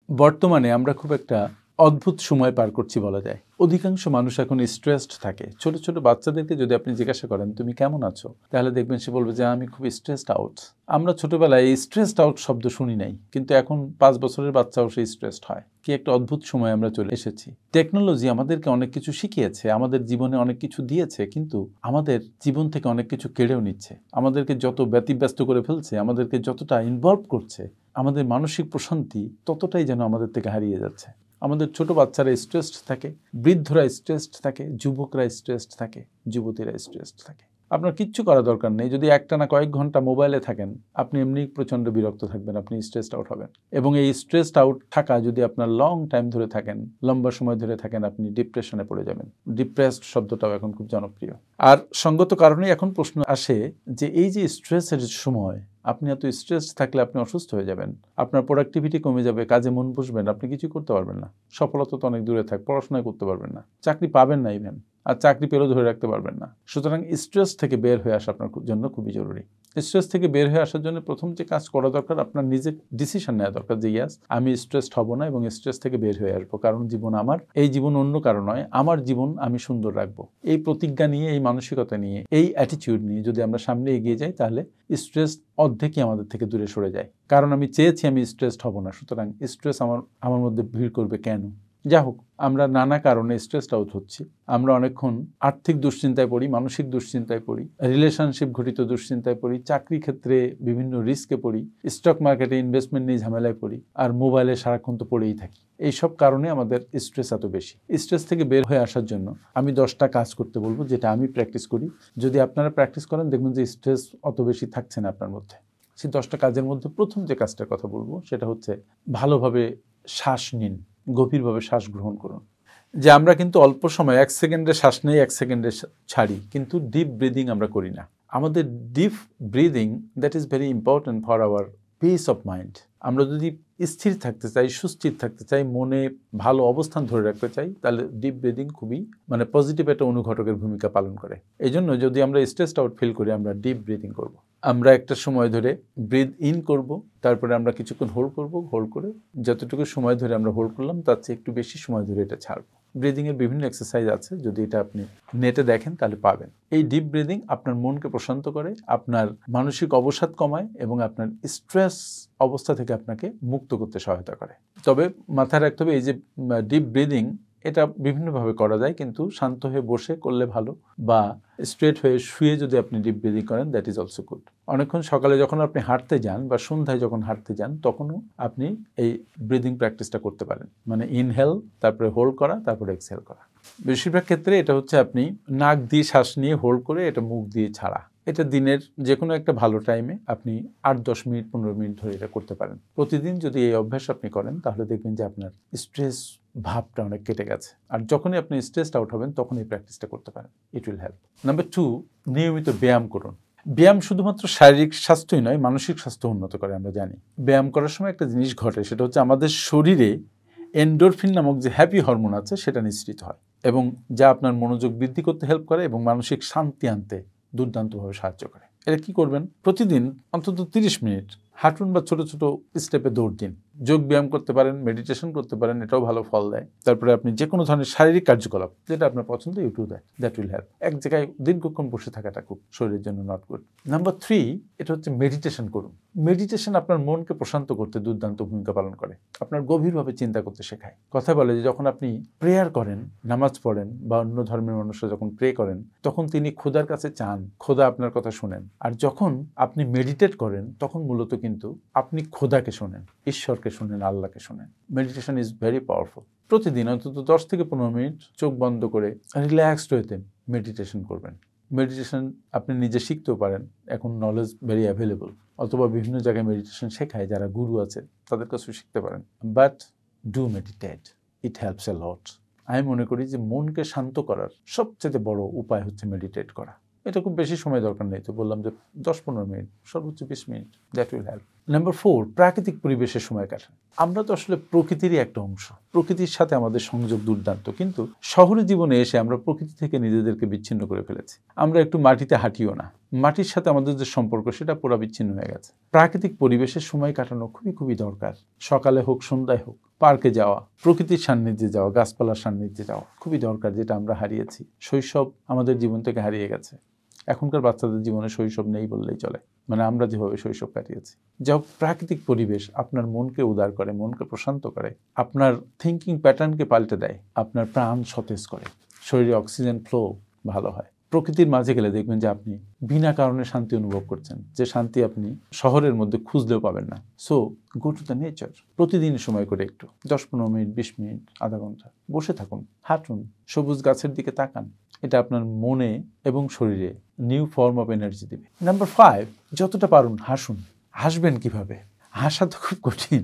বর্তমানে আমরা খুব একটা অদ্ভুত সময় পার করছি বলা যায়। অধিকাংশ মানুষ এখন স্ট্রেসড থাকে। ছোট ছোট বাচ্চাদেরকে যদি আপনি জিজ্ঞাসা করেন তুমি কেমন আছো, তাহলে দেখবেন সে বলবে যে আমি খুব স্ট্রেসড আউট। আমরা ছোটবেলায় এই স্ট্রেসড আউট শব্দ শুনি নাই, কিন্তু এখন 5 বছরের বাচ্চাও সে স্ট্রেসড হয়। কি একটা অদ্ভুত সময় আমরা চলে এসেছি। টেকনোলজি আমাদেরকে অনেক কিছু শিখিয়েছে, আমাদের জীবনে অনেক কিছু দিয়েছে, কিন্তু আমাদের জীবন থেকে অনেক কিছু কেড়েও নিচ্ছে। আমাদেরকে যত ব্যতিব্যস্ত করে ফেলছে, আমাদেরকে যতটা ইনভলভ করছে, আমাদের মানসিক প্রশান্তি ততটাই যেন আমাদের থেকে হারিয়ে যাচ্ছে। আমাদের ছোট বাচ্চারা স্ট্রেসড থাকে, বৃদ্ধরা স্ট্রেসড থাকে, যুবকরা স্ট্রেসড থাকে, যুবতীরা স্ট্রেসড থাকে। আপনার কিচ্ছু করা দরকার নেই। যদি একটানা কয়েক ঘন্টা মোবাইলে থাকেন, আপনি এমনি প্রচণ্ড বিরক্ত থাকবেন, আপনি স্ট্রেসড আউট হবেন। এবং এই স্ট্রেসড আউট থাকা যদি আপনার লং টাইম ধরে থাকেন, লম্বা সময় ধরে থাকেন, আপনি ডিপ্রেশনে পড়ে যাবেন। ডিপ্রেসড শব্দটাও এখন খুব জনপ্রিয়। আর সঙ্গত কারণেই এখন প্রশ্ন আসে যে এই যে স্ট্রেসের সময়, আপনি এত স্ট্রেস থাকলে আপনি অসুস্থ হয়ে যাবেন, আপনার প্রোডাক্টিভিটি কমে যাবে, কাজে মন বসবেন, আপনি কিছু করতে পারবেন না। সফলতা তো অনেক দূরে থাক, পড়াশোনা করতে পারবেন না, চাকরি পাবেন না ইভেন, আর চাকরি পেলেও ধরে রাখতে পারবেন না। সুতরাং স্ট্রেস থেকে বের হয়ে আসা আপনার জন্য খুবই জরুরি। স্ট্রেস থেকে বের হয়ে আসার জন্য প্রথম যে কাজ করা দরকার, আপনার নিজের ডিসিশন নেওয়া দরকার যে ইয়াস আমি স্ট্রেসড হব না এবং স্ট্রেস থেকে বের হয়ে আসবো, কারণ জীবন আমার, এই জীবন অন্য কারো নয়, আমার জীবন আমি সুন্দর রাখবো। এই প্রতিজ্ঞা নিয়ে, এই মানসিকতা নিয়ে, এই অ্যাটিটিউড নিয়ে যদি আমরা সামনে এগিয়ে যাই, তাহলে স্ট্রেস অর্ধেকই আমাদের থেকে দূরে সরে যায়। কারণ আমি চেয়েছি আমি স্ট্রেসড হব না, সুতরাং স্ট্রেস আমার মধ্যে ভিড় করবে কেন? যা হোক, আমরা নানা কারণে স্ট্রেসড আউট হচ্ছি। আমরা অনেকক্ষণ আর্থিক দুশ্চিন্তায় পড়ি, মানসিক দুশ্চিন্তায় পড়ি, রিলেশনশিপ ঘটিত দুশ্চিন্তায় পড়ি, চাকরি ক্ষেত্রে বিভিন্ন রিস্কে পড়ি, স্টক মার্কেটে ইনভেস্টমেন্ট নিয়ে ঝামেলায় পড়ি, আর মোবাইলে সারাক্ষণ তো পড়েই থাকি। এইসব কারণে আমাদের স্ট্রেস এত বেশি। স্ট্রেস থেকে বের হয়ে আসার জন্য আমি 10টা কাজ করতে বলবো, যেটা আমি প্র্যাকটিস করি। যদি আপনারা প্র্যাকটিস করেন, দেখবেন যে স্ট্রেস অত বেশি থাকছে না আপনার মধ্যে। সেই 10টা কাজের মধ্যে প্রথম যে কাজটার কথা বলবো, সেটা হচ্ছে ভালোভাবে শ্বাস নিন, গভীরভাবে শ্বাস গ্রহণ করুন। যে আমরা কিন্তু অল্প সময় 1 সেকেন্ডে শ্বাস নেই, 1 সেকেন্ডে ছাড়ি, কিন্তু ডিপ ব্রিদিং আমরা করি না। আমাদের deep breathing that is very important for our piece of mind. আমরা যদি স্থির থাকতে চাই, সুস্থির থাকতে চাই, মনে ভালো অবস্থান ধরে রাখতে চাই, তাহলে ডিপ ব্রিদিং খুবই পজিটিভ একটা অনুঘটকের ভূমিকা পালন করে। এই জন্য যদি আমরা স্ট্রেসড আউট ফিল করি, আমরা ডিপ ব্রিদিং করব। আমরা একটা সময় ধরে ব্রিথ ইন করব, তারপরে আমরা কিছুক্ষণ হোল্ড করব, হোল্ড করে যতটুকু সময় ধরে আমরা হোল্ড করলাম তার চেয়ে একটু বেশি সময় ধরে এটা ছাড়ব। ব্রিদিংয়ের বিভিন্ন এক্সারসাইজ আছে, যদি এটা আপনি নেটে দেখেন তাহলে পাবেন। এই ডিপ ব্রিদিং আপনার মনকে প্রশান্ত করে, আপনার মানসিক অবসাদ কমায় এবং আপনার স্ট্রেস অবস্থা থেকে আপনাকে মুক্ত করতে সহায়তা করে। তবে মাথায় রাখতে হবে, এই যে ডিপ ব্রিদিং, এটা বিভিন্নভাবে করা যায়, কিন্তু শান্ত হয়ে বসে করলে ভালো, বা স্ট্রেট হয়ে শুয়ে যদি আপনি ডিপ ব্রিদিং করেন, দ্যাট ইজ অলসো গুড। অনেকক্ষণ সকালে যখন আপনি হাঁটতে যান বা সন্ধ্যায় যখন হাঁটতে যান, তখনও আপনি এই ব্রিদিং প্র্যাকটিসটা করতে পারেন। ইনহেল, তারপরে হোল্ড করা, তারপরে এক্সহেল করা। বেশিরভাগ ক্ষেত্রে এটা হচ্ছে আপনি নাক দিয়ে শ্বাস নিয়ে হোল্ড করে এটা মুখ দিয়ে ছাড়া। এটা দিনের যে কোনো একটা ভালো টাইমে আপনি 8-10 মিনিট 15 মিনিট ধরে এটা করতে পারেন। প্রতিদিন যদি এই অভ্যাস আপনি করেন, তাহলে দেখবেন যে আপনার স্ট্রেস ভাবটা অনেক কেটে গেছে। আর যখনই আপনি স্ট্রেসড আউট হবেন, তখন এই প্র্যাকটিসটা করতে পারেন। ইট উইল হেল্প। নাম্বার 2, নিয়মিত ব্যায়াম করুন। ব্যায়াম শুধুমাত্র শারীরিক স্বাস্থ্যই নয়, মানসিক স্বাস্থ্য উন্নত করে। আমরা জানি ব্যায়াম করার সময় একটা জিনিস ঘটে, সেটা হচ্ছে আমাদের শরীরে এন্ডোরফিন নামক যে হ্যাপি হরমোন আছে, সেটা নিঃসৃত হয় এবং যা আপনার মনোযোগ বৃদ্ধি করতে হেল্প করে এবং মানসিক শান্তি আনতে দুর্দান্তভাবে সাহায্য করে। এটা কি করবেন? প্রতিদিন অন্তত 30 মিনিট হাঁটুন বা ছোট ছোট স্টেপে দৌড় দিন। যোগ ব্যায়াম করতে পারেন, মেডিটেশন করতে পারেন, এটাও ভালো ফল দেয়। তারপরে আপনি যে কোনো ধরনের শারীরিক কার্যকলাপ যেটা আপনার পছন্দ, ইউটিউব দেয়, দ্যাট উইল হেল্প। এক জায়গায় দীর্ঘক্ষণ বসে থাকাটা খুব শরীরের জন্য নট গুড। নাম্বার 3, এটা হচ্ছে মেডিটেশন করুন। মেডিটেশন আপনার মনকে প্রশান্ত করতে দুর্দান্ত ভূমিকা পালন করে, আপনার গভীরভাবে চিন্তা করতে শেখায়। কথা বলে যে যখন আপনি প্রেয়ার করেন, নামাজ পড়েন, বা অন্য ধর্মের মানুষরা যখন প্রে করেন, তখন তিনি খোদার কাছে চান, খোদা আপনার কথা শোনেন। আর যখন আপনি মেডিটেট করেন, তখন মূলত কিন্তু আপনি খোদাকে শোনেন, ঈশ্বরকে শোনেন, আল্লাহকে শোনেন। Meditation is very powerful. প্রতিদিন অন্তত 10 থেকে 15 মিনিট চোখ বন্ধ করে রিল্যাক্সড হইতে মেডিটেশন করবেন। মেডিটেশন আপনি নিজে শিখতেও পারেন, এখন নলেজ ভেরি অ্যাভেলেবল, অথবা বিভিন্ন জায়গায় মেডিটেশন শেখায়, যারা গুরু আছে তাদের কাছেও শিখতে পারেন। But do meditate, it helps a lot. আমি মনে করি যে মনকে শান্ত করার সবচেয়ে বড় উপায় হচ্ছে মেডিটেট করা। এটা খুব বেশি সময় দরকার নেই, তো বললাম যে 10-15 মিনিট, সর্বোচ্চ 20 minute, that will help. Number 4, প্রাকৃতিক পরিবেশে সময় কাটান। আমরা তো আসলে প্রকৃতিরই একটা অংশ, প্রকৃতির সাথে আমাদের সংযোগ দুর্দান্ত, কিন্তু শহরের জীবনে এসে আমরা প্রকৃতি থেকে নিজেদেরকে বিচ্ছিন্ন করে ফেলেছি। আমরা একটু মাটিতে হাঁটিও না, মাটির সাথে আমাদের যে সম্পর্ক সেটা পুরো বিচ্ছিন্ন হয়ে গেছে। প্রাকৃতিক পরিবেশে সময় কাটানো খুবই খুবই দরকার। সকালে হোক সন্ধ্যায় হোক পার্কে যাওয়া, প্রকৃতির সান্নিধ্যে যাওয়া, গাছপালার সান্নিধ্যে যাওয়া খুবই দরকার, যেটা আমরা হারিয়েছি। শৈশব আমাদের জীবন থেকে হারিয়ে গেছে। এখনকার বাচ্চাদের জীবনে শৈশব নেই বললেই চলে, মানে আমরা যেভাবে শৈশব কাটিয়েছি। যা হোক, প্রাকৃতিক পরিবেশ আপনার মনকে উদার করে, মনকে প্রশান্ত করে, আপনার থিঙ্কিং প্যাটার্নকে পাল্টে দেয়, আপনার প্রাণ সতেজ করে, শরীরে অক্সিজেন ফ্লো ভালো হয়। প্রকৃতির মাঝে গেলে দেখবেন যে আপনি বিনা কারণে শান্তি অনুভব করছেন, যে শান্তি আপনি শহরের মধ্যে খুঁজলেও পাবেন না। So go to the nature. প্রতিদিন সময় করে একটু 10-15 মিনিট, 20 মিনিট, আধা ঘন্টা বসে থাকুন, হাঁটুন, সবুজ গাছের দিকে তাকান। এটা আপনার মনে এবং শরীরে নিউ ফর্ম অফ এনার্জি দেবে। নাম্বার 5, যতটা পারুন হাসুন। হাসবেন কিভাবে? হাসা তো খুব কঠিন।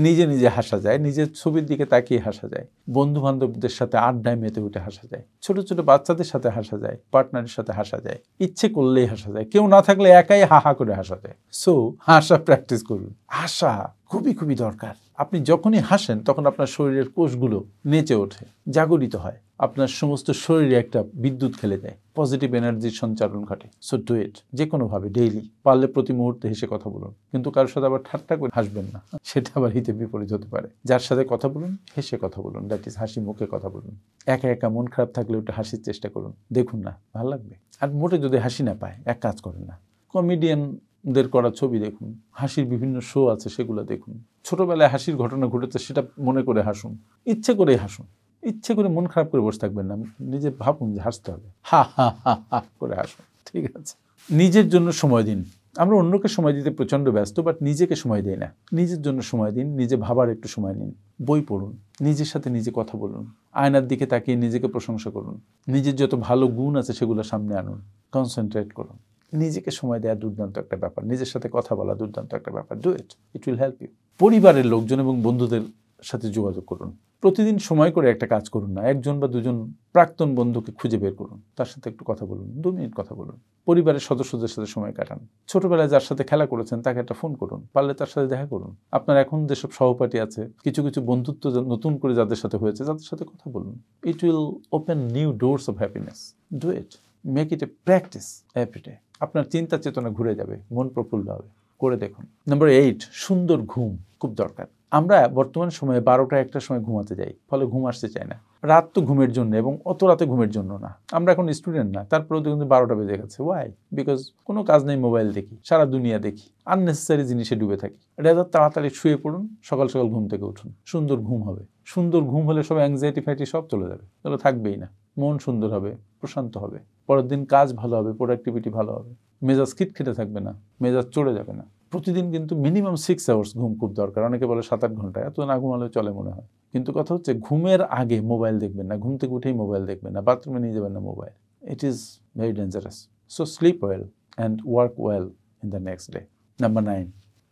নিজে নিজে হাসা যায়, নিজের ছবির দিকে তাকিয়ে হাসা যায়, বন্ধু বান্ধবদের সাথে আড্ডায় মেতে উঠে হাসা যায়, ছোট ছোট বাচ্চাদের সাথে হাসা যায়, পার্টনারের সাথে হাসা যায়, ইচ্ছে করলেই হাসা যায়, কেউ না থাকলে একাই হা করে হাসা যায়। সো হাসা প্র্যাকটিস করুন। হাসা খুবই খুবই দরকার। আপনি যখনই হাসেন তখন আপনার শরীরের কোষগুলো নেচে ওঠে, জাগরিত হয়, আপনার সমস্ত শরীরে একটা বিদ্যুৎ খেলে দেয়, পজিটিভ এনার্জির সঞ্চারণ ঘটে। সো ডু ইট, যে কোনোভাবে ডেইলি, পারলে প্রতি মুহূর্তে হেসে কথা বলুন, কিন্তু কারোর সাথে আবার ঠাট্টা করে হাসবেন না, সেটা আবার হিতে বিপরীত হতে পারে। যার সাথে কথা বলুন হেসে কথা বলুন, দ্যাট ইজ হাসি মুখে কথা বলুন। একা একা মন খারাপ থাকলে ওটা হাসির চেষ্টা করুন, দেখুন না ভালো লাগবে। আর মোটে যদি হাসি না পায়, এক কাজ করেন না, কমেডিয়ানদের করা ছবি দেখুন, হাসির বিভিন্ন শো আছে সেগুলো দেখুন, ছোটবেলায় হাসির ঘটনা ঘটেছে সেটা মনে করে হাসুন, ইচ্ছে করে হাসুন, ইচ্ছে করে মন খারাপ করে বসে থাকবেন না, নিজে ভাবুন যে হাসতে হবে, হা হা হা হা করে হাসুন, ঠিক আছে? নিজের জন্য সময় দিন। আমরা অন্যকে সময় দিতে প্রচণ্ড ব্যস্ত, বাট নিজেকে সময় দেই না। নিজের জন্য সময় দিন, নিজে ভাবার একটু সময় নিন, বই পড়ুন, নিজের সাথে নিজে কথা বলুন, আয়নার দিকে তাকিয়ে নিজেকে প্রশংসা করুন, নিজের যত ভালো গুণ আছে সেগুলো সামনে আনুন, কনসেন্ট্রেট করুন। নিজেকে সময় দেওয়া দুর্দান্ত একটা ব্যাপার, নিজের সাথে কথা বলা দুর্দান্ত একটা ব্যাপার। Do it, it will help you. পরিবারের লোকজন এবং বন্ধুদের সাথে যোগাযোগ করুন। প্রতিদিন সময় করে একটা কাজ করুন না, একজন বা দুজন প্রাক্তন বন্ধুকে খুঁজে বের করুন, তার সাথে একটু কথা বলুন, 2 মিনিট কথা বলুন। পরিবারের সদস্যদের সাথে সময় কাটান। ছোটবেলায় যার সাথে খেলা করেছেন তাকে একটা ফোন করুন, পারলে তার সাথে দেখা করুন। আপনার এখন যেসব সহপাঠী আছে, কিছু কিছু বন্ধুত্ব নতুন করে যাদের সাথে হয়েছে, তাদের সাথে কথা বলুন। It will open new doors of happiness. Do it, make it a practice everyday. আপনার চিন্তা চেতনা ঘুরে যাবে, মন প্রফুল্ল হবে, করে দেখুন। নাম্বার 8, সুন্দর ঘুম খুব দরকার। আমরা বর্তমান সময়ে 12টা-1টার সময় ঘুমাতে যাই, ফলে ঘুম আসতে চায় না। রাত তো ঘুমের জন্য, এবং অত রাতে ঘুমের জন্য না। আমরা এখন স্টুডেন্ট না, তারপরেও কিন্তু 12টা বেজে গেছে। ওয়াই? বিকজ কোনো কাজ নেই, মোবাইল দেখি, সারা দুনিয়া দেখি, আননেসেসারি জিনিসে ডুবে থাকি। রেজার তাড়াতাড়ি শুয়ে পড়ুন, সকাল সকাল ঘুম থেকে উঠুন, সুন্দর ঘুম হবে। সুন্দর ঘুম হলে সব অ্যাংজাইটি ফ্যাটি সব চলে যাবে, এগুলো থাকবেই না। মন সুন্দর হবে, প্রশান্ত হবে, পরের দিন কাজ ভালো হবে, প্রোডাক্টিভিটি ভালো হবে, মেজাজ খিটখিটে থাকবে না, মেজাজ চড়ে যাবে না। প্রতিদিন কিন্তু মিনিমাম 6 আওয়ার্স ঘুম খুব দরকার। অনেকে বলে 7-8 ঘন্টা, এত না ঘুমালে চলে মনে হয়। কিন্তু কথা হচ্ছে, ঘুমের আগে মোবাইল দেখবেন না, ঘুম থেকে উঠেই মোবাইল দেখবেন না, বাথরুমে নিয়ে যাবেন না mobile. It is very dangerous. So slip well and work well in the next day. Number 9,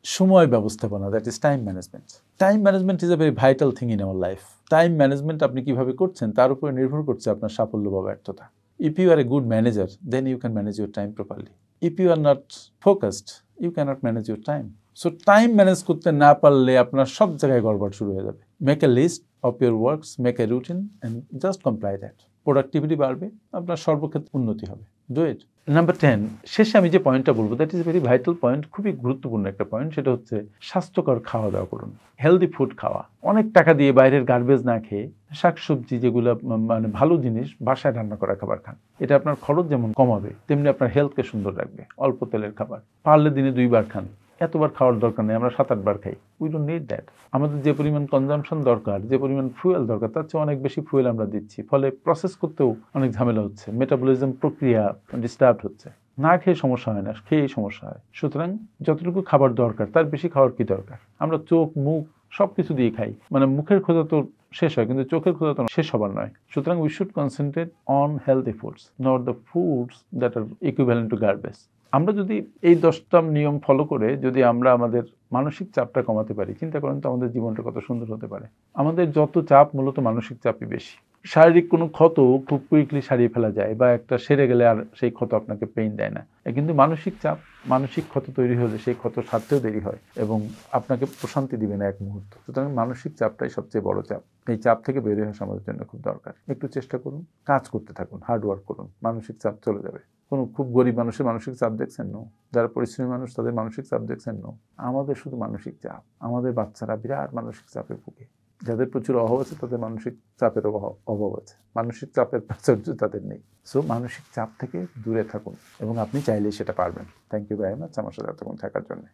সময় ব্যবস্থাপনা, that is time management. Time management is a very vital thing in our life. Time management আপনি কীভাবে করছেন তার উপরে নির্ভর করছে আপনার সাফল্য বা ব্যর্থতা। If you are a good manager, then you can manage your time properly. If you are not focused, you cannot manage your time. So time manage করতে না পারলে আপনার সব জায়গায় গড়বড় শুরু হয়ে যাবে। Make a list of your works, make a routine and just comply that. Productivity বাড়বে, আপনার সর্বক্ষেত্রে উন্নতি হবে। Do it. নাম্বার 10, শেষে আমি যে পয়েন্টটা বলবো, that is very vital point, খুবই গুরুত্বপূর্ণ একটা পয়েন্ট। সেটা হচ্ছে স্বাস্থ্যকর খাওয়া দাওয়া করুন, হেলদি ফুড খাওয়া। অনেক টাকা দিয়ে বাইরের গার্বেজ না খেয়ে শাকসবজি, যেগুলো মানে ভালো জিনিস, বাসায় রান্না করা খাবার খান। এটা আপনার খরচ যেমন কমাবে, তেমনি আপনার হেলথকে সুন্দর রাখবে। অল্প তেলের খাবার, পারলে দিনে 2 বার খান, এতবার খাওয়ার দরকার নেই, আমরা 7-8 বার খাই। We don't need that. আমাদের যে পরিমাণ কনজাম্পশন দরকার, যে পরিমাণ ফুয়েল দরকার, তার চেয়ে অনেক বেশি ফুয়েল আমরা দিচ্ছি, ফলে প্রসেস করতেও অনেক ঝামেলা হচ্ছে, মেটাবলিজম প্রক্রিয়া ডিস্টার্ব হচ্ছে। না খেয়ে সমস্যা হয় না, খেয়েই সমস্যা হয়। সুতরাং যতটুকু খাবার দরকার তার বেশি খাওয়ার কি দরকার? আমরা চোখ, মুখ সব কিছু দিয়ে খাই, মানে মুখের ক্ষুধা তো শেষ হয়, কিন্তু চোখের ক্ষুধা তো শেষ হবার নয়। সুতরাং we should concentrate on healthy foods, not the foods that are equivalent to garbage. আমরা যদি এই 10টা নিয়ম ফলো করে যদি আমরা আমাদের মানসিক চাপটা কমাতে পারি, চিন্তা করেন তো আমাদের জীবনটা কত সুন্দর হতে পারে। আমাদের যত চাপ, মূলত মানসিক চাপই বেশি। শারীরিক কোনো ক্ষত খুব কুইকলি সারিয়ে ফেলা যায় বা একটা সেরে গেলে আর সেই ক্ষত আপনাকে পেইন দেয় না, কিন্তু মানসিক চাপ, মানসিক ক্ষত তৈরি হলে সেই ক্ষত সারতেও দেরি হয় এবং আপনাকে প্রশান্তি দিবে না এক মুহূর্ত। সুতরাং মানসিক চাপটাই সবচেয়ে বড় চাপ। এই চাপ থেকে বেরিয়ে আসা আমাদের জন্য খুব দরকার। একটু চেষ্টা করুন, কাজ করতে থাকুন, হার্ড ওয়ার্ক করুন, মানসিক চাপ চলে যাবে। কোনো খুব গরিব মানুষের মানসিক চাপ দেখছেন? নো। যারা পরিশ্রমী মানুষ তাদের মানসিক চাপ দেখছেন? নো। আমাদের শুধু মানসিক চাপ, আমাদের বাচ্চারা বিরাট মানসিক চাপে ভুগে। যাদের প্রচুর অভাব আছে তাদের মানসিক চাপের অভাব আছে, মানসিক চাপের প্রাচুর্য তাদের নেই। সো মানসিক চাপ থেকে দূরে থাকুন এবং আপনি চাইলেই সেটা পারবেন। থ্যাংক ইউ ভেরি মাচ আমার সাথে এতক্ষণ থাকার জন্য।